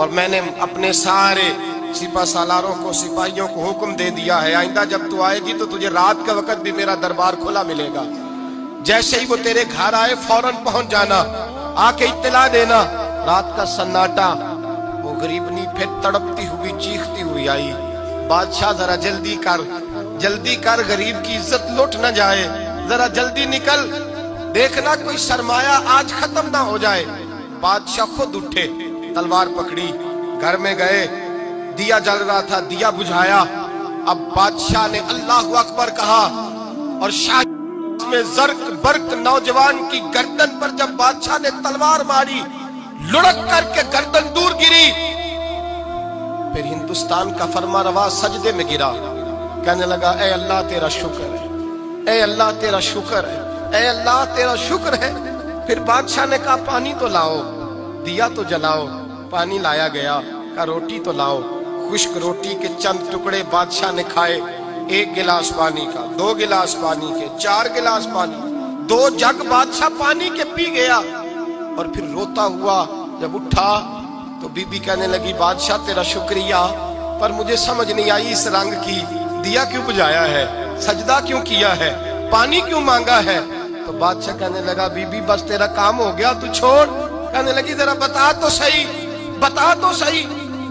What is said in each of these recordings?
اور میں نے اپنے سارے سپہ سالاروں کو سپاہیوں کو حکم دے دیا ہے آئندہ جب تو آئے گی تو تجھے رات کا وقت بھی میرا دربار کھلا ملے گا، جیسے ہی وہ تیرے گھر آئے فوراً پہنچ جانا، آ کے اطلاع دینا۔ رات کا سناٹا، وہ غریبنی پھر تڑپتی ہوئی چیختی ہوئی آئی، بادشاہ ذرا جلدی کر غریب کی عزت لٹ نہ جائے، ذرا جلدی نکل، دیکھنا کوئی سرمایہ آج ختم نہ ہو جائے۔ بادشاہ خود اٹھے، تلوار پکڑی، گھر میں گئے، دیا جل رہا تھا، دیا بجھایا۔ اب بادشاہ نے اللہ اکبر کہا اور شاہ میں زرق برق نوجوان کی گردن پر جب بادشاہ نے تلوار ماری، لڑک کر کے گردن دور گری۔ پھر ہندوستان کا فرما روا سجدے میں گرا، کہنے لگا اے اللہ تیرا شکر ہے، اے اللہ تیرا شکر ہے، اے اللہ تیرا شکر ہے۔ پھر بادشاہ نے کہا پانی تو لاؤ، دیا تو جلاؤ، پانی لایا گیا، کہا روٹی تو لاؤ۔ خشک روٹی کے چند ٹکڑے بادشاہ نے کھائے، 1 گلاس پانی کا، 2 گلاس پانی کے، 4 گلاس پانی، 2 جگ بادشاہ پانی کے پی گیا۔ اور پھر روتا ہوا جب اٹھا تو بی بی کہنے لگی بادشاہ تیرا شکریہ، پر مجھے سمجھ نہیں آئی اس رنگ کی، دیا کیوں بجھایا ہے، سجدہ کیوں کیا ہے، پانی کیوں مانگا ہے؟ تو بادشاہ کہنے لگا بی بی بس تیرا کام ہو گیا، تو چھوڑ۔ کہنے لگی ذرا بتا تو صحیح،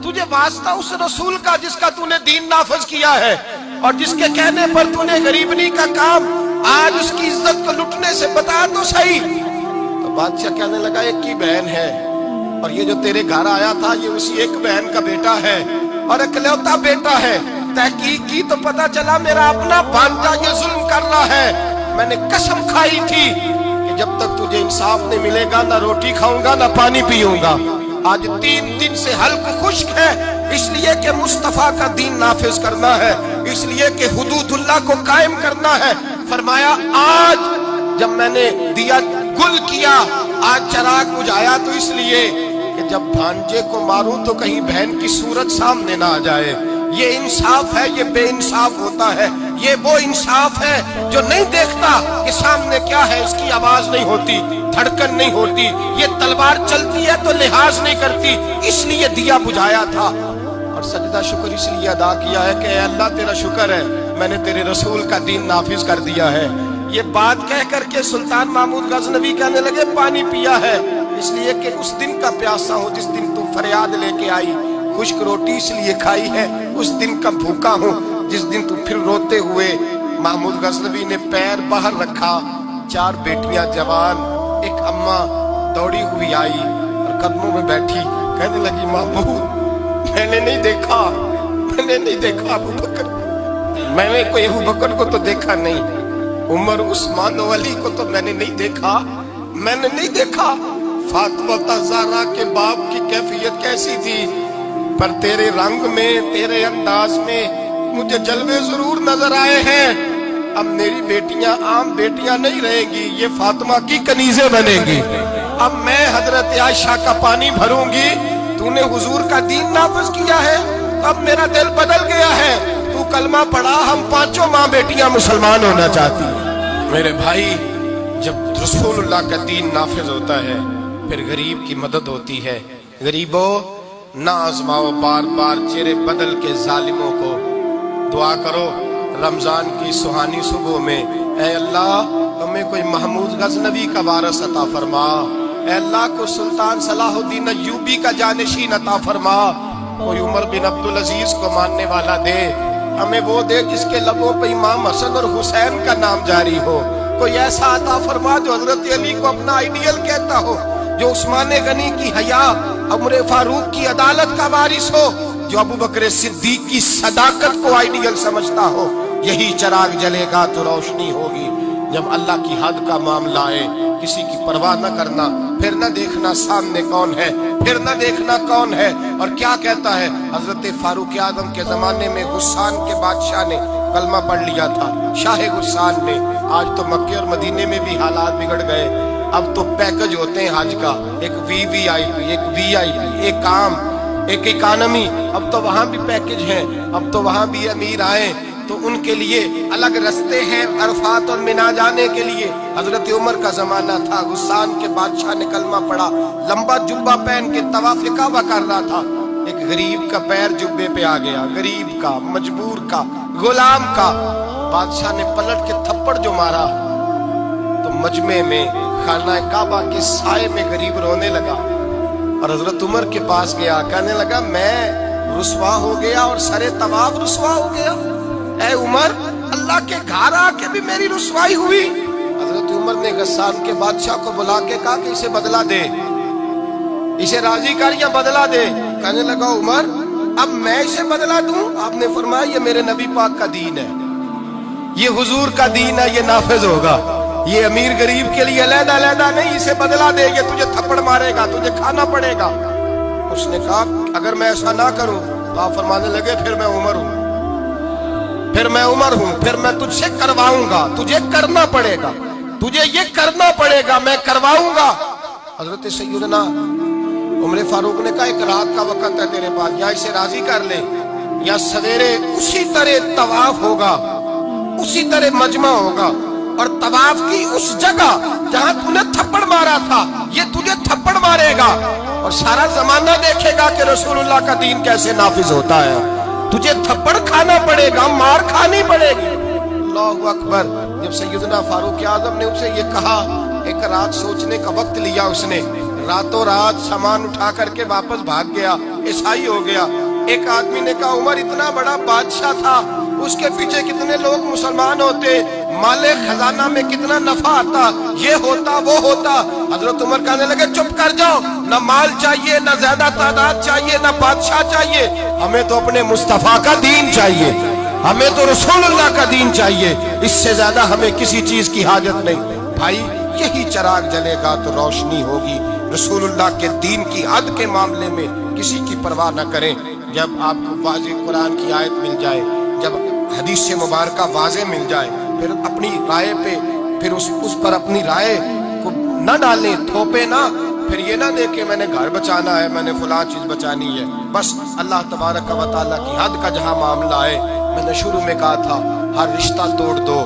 تجھے واسطہ اس رسول کا جس کا تو نے دین نافذ کیا ہے اور جس کے کہنے پر تو نے غریبنی کا کام آج اس کی عزت کو لٹنے سے، بتا تو صحیح۔ تو بادشاہ کہنے لگا ایک ہی بہن ہے اور یہ جو تیرے گھر آیا تھا یہ اسی ایک بہن کا بیٹا ہے اور اکلوتا بیٹا ہے۔ تحقیق کی تو پتا چلا میرا اپنا بھانجا یہ ظلم کر رہا ہے۔ میں نے قسم کھائی تھی کہ جب تک تجھے انصاف نہیں ملے گا نہ روٹی کھاؤں گا نہ پانی پیوں گا۔ آج 3 دن سے حلق خشک ہے، اس لیے کہ مصطفیٰ کا دین نافذ کرنا ہے، اس لیے کہ حدود اللہ کو قائم کرنا ہے۔ فرمایا آج جب میں نے دیا گل کیا، آج چراغ بجھایا تو اس لیے کہ جب بھانجے کو ماروں تو کہیں بہن کی صورت سامنے نہ آ جائے۔ یہ انصاف ہے، یہ بے انصاف ہوتا ہے۔ یہ وہ انصاف ہے جو نہیں دیکھتا کہ سامنے کیا ہے، اس کی آواز نہیں ہوتی، دھڑکن نہیں ہوتی، یہ تلوار چلتی ہے تو لحاظ نہیں کرتی، اس لیے دیا بجھایا تھا۔ اور سجدہ شکر اس لیے ادا کیا ہے کہ اے اللہ تیرا شکر ہے، میں نے تیرے رسول کا دین نافذ کر دیا ہے۔ یہ بات کہہ کر کے سلطان محمود غزنوی کہنے لگے پانی پیا ہے، اس لیے کہ اس دن کا پیاسا ہوں جس دن تو فریاد لے کے آئی، خشک روٹی اس لیے کھائی ہے اس دن کا بھوکا ہوں جس دن تو پھر روتے ہوئے۔ محمود غزنوی نے پیر باہر رکھا، 4 بیٹیاں جوان، ایک اماں دوڑی ہوئی آئی اور قدموں میں بیٹھی، کہنے لگی محمود میں نے نہیں دیکھا ابو بکر، میں نے کوئی ابو بکر کو تو دیکھا نہیں، عمر عثمان و علی کو تو میں نے نہیں دیکھا، فاطمہ زہرا کے باپ کی کیفیت کیسی تھی، پر تیرے رنگ میں تیرے انداز میں مجھے جلوے ضرور نظر آئے ہیں۔ اب میری بیٹیاں عام بیٹیاں نہیں رہیں گی، یہ فاطمہ کی کنیزیں بنیں گی۔ اب میں حضرت عائشہ کا پانی بھروں گی، تو نے حضور کا دین نافذ کیا ہے، اب میرا دل بدل گیا ہے، تو کلمہ پڑھا، ہم 5 ماں بیٹیاں مسلمان ہونا چاہتی ہیں۔ میرے بھائی جب رسول اللہ کا دین نافذ ہوتا ہے پھر غریب کی مدد ہوتی ہے۔ غریبوں نہ آزماؤ بار بار چہرے بدل کے ظالموں کو، دعا کرو رمضان کی سہانی صبح میں اے اللہ ہمیں کوئی محمود غزنوی کا وارث عطا فرما، اے اللہ کو سلطان صلاح الدین ایوبی کا جانشین عطا فرما، کوئی عمر بن عبدالعزیز کو ماننے والا دے، ہمیں وہ دے جس کے لبوں پہ امام حسن اور حسین کا نام جاری ہو، کوئی ایسا عطا فرما جو حضرت علی کو اپنا آئیڈیل کہتا ہو، جو عثمان غنی کی حیا، عمر فاروق کی عدالت کا وارث ہو، جو ابو بکر صدیق کی صداقت کو آئیڈیل سمجھتا ہو۔ یہی چراغ جلے گا تو روشنی ہوگی۔ جب اللہ کی حد کا معاملہ آئے کسی کی پرواہ نہ کرنا، پھر نہ دیکھنا سامنے کون ہے، پھر نہ دیکھنا کون ہے اور کیا کہتا ہے۔ حضرت فاروق اعظم کے زمانے میں غسان کے بادشاہ نے کلمہ پڑھ لیا تھا، شاہ غسان نے۔ آج تو مکے اور مدینے میں بھی حالات بگڑ گئے، اب تو پیکج ہوتے ہیں حج کا، ایک وی آئی پی، ایک وی آئی پی، ایک عام، ایک اکانومی، اب تو وہاں بھی پیکج ہیں، اب تو وہاں بھی امیر آئے تو ان کے لیے الگ رستے ہیں عرفات اور منا جانے کے لیے۔ حضرت عمر کا زمانہ تھا، غسان کے بادشاہ نے کلمہ پڑھا، لمبا جبہ پہن کے طواف کعبہ کر رہا تھا، غریب کا پیر جبے پہ آ گیا، غریب کا، مجبور کا، غلام کا۔ بادشاہ نے پلٹ کے تھپڑ جو مارا تو مجمع میں خانہ کعبہ کے سائے میں غریب رونے لگا، اور حضرت عمر کے پاس گیا، کہنے لگا میں رسوا ہو گیا اور سرے طواف رسوا ہو گیا۔ اے عمر، اللہ کے گھر آ کے بھی میری رسوائی ہوئی۔ حضرت عمر نے غسان کے بادشاہ کو بلا کے کہا کہ اسے بدلہ دے، اسے راضی کر یا بدلہ دے۔ کہنے لگا عمر اب میں اسے بدلہ دوں؟ آپ نے فرمایا یہ میرے نبی پاک کا دین ہے، یہ حضور کا دین ہے، یہ نافذ ہوگا، یہ امیر غریب کے لیے علیحدہ علیحدہ نہیں، اسے بدلہ دے، یہ تجھے تھپڑ مارے گا، تجھے کھانا پڑے گا۔ اس نے کہا اگر میں ایسا نہ کروں تو آپ فرمانے لگے پھر میں عمر ہوں، پھر میں عمر ہوں، پھر میں تجھ سے کرواؤں گا، تجھے کرنا پڑے گا، تجھے یہ کرنا پڑے گا، میں کرواؤں گا۔ حضرت سیدنا عمر فاروق نے کہا ایک رات کا وقت ہے تیرے پاس، یا اسے راضی کر لے یا سویرے اسی طرح طواف ہوگا، اسی طرح مجمع ہوگا، اور طواف کی اس جگہ جہاں تو نے تھپڑ مارا تھا یہ تجھے تھپڑ مارے گا، اور سارا زمانہ دیکھے گا کہ رسول اللہ کا دین کیسے نافذ ہوتا ہے۔ تجھے تھپڑ کھانا پڑے گا، مار کھانی پڑے گی۔ اللہ اکبر۔ جب سیدنا فاروق اعظم نے اسے یہ کہا، ایک رات سوچنے کا وقت لیا، اس نے راتوں رات سامان اٹھا کر کے واپس بھاگ گیا، عیسائی ہو گیا۔ ایک آدمی نے کہا عمر اتنا بڑا بادشاہ تھا، اس کے پیچھے کتنے لوگ مسلمان ہوتے، مال خزانہ میں کتنا نفع آتا، یہ ہوتا وہ ہوتا۔ حضرت عمر کہنے لگے چپ کر جاؤ، نہ مال چاہیے، نہ زیادہ تعداد چاہیے، نہ بادشاہ چاہیے، ہمیں تو اپنے مصطفیٰ کا دین چاہیے، ہمیں تو رسول اللہ کا دین چاہیے، اس سے زیادہ ہمیں کسی چیز کی حاجت نہیں۔ بھائی یہی چراغ جلے گا تو روشنی ہوگی۔ رسول اللہ کے دین کی حد کے معاملے میں کسی کی پرواہ نہ کریں۔ جب آپ کو واضح قرآن کی آیت مل جائے، جب حدیث مبارکہ واضح مل جائے، پھر اپنی رائے پہ پھر اس پر اپنی رائے کو نہ ڈالیں، تھوپے نہ، پھر یہ نہ دیکھیں میں نے گھر بچانا ہے، میں نے فلاں چیز بچانی ہے۔ بس اللہ تبارک و تعالیٰ کی حد کا جہاں معاملہ ہے، میں نے شروع میں کہا تھا ہر رشتہ توڑ دو،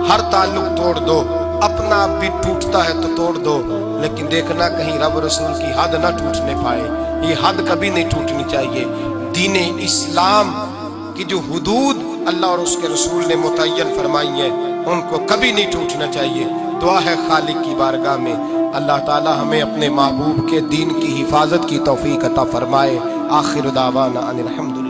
ہر تعلق توڑ دو، اپنا بھی ٹوٹتا ہے تو توڑ دو، لیکن دیکھنا کہیں رب رسول کی حد نہ ٹوٹنے پائے۔ یہ حد کبھی نہیں ٹوٹنی چاہیے۔ دین اسلام کی جو حدود اللہ اور اس کے رسول نے متعین فرمائی ہیں ان کو کبھی نہیں ٹوٹنا چاہیے۔ دعا ہے خالق کی بارگاہ میں اللہ تعالی ہمیں اپنے محبوب کے دین کی حفاظت کی توفیق عطا فرمائے۔ آخر دعوانا ان الحمدللہ۔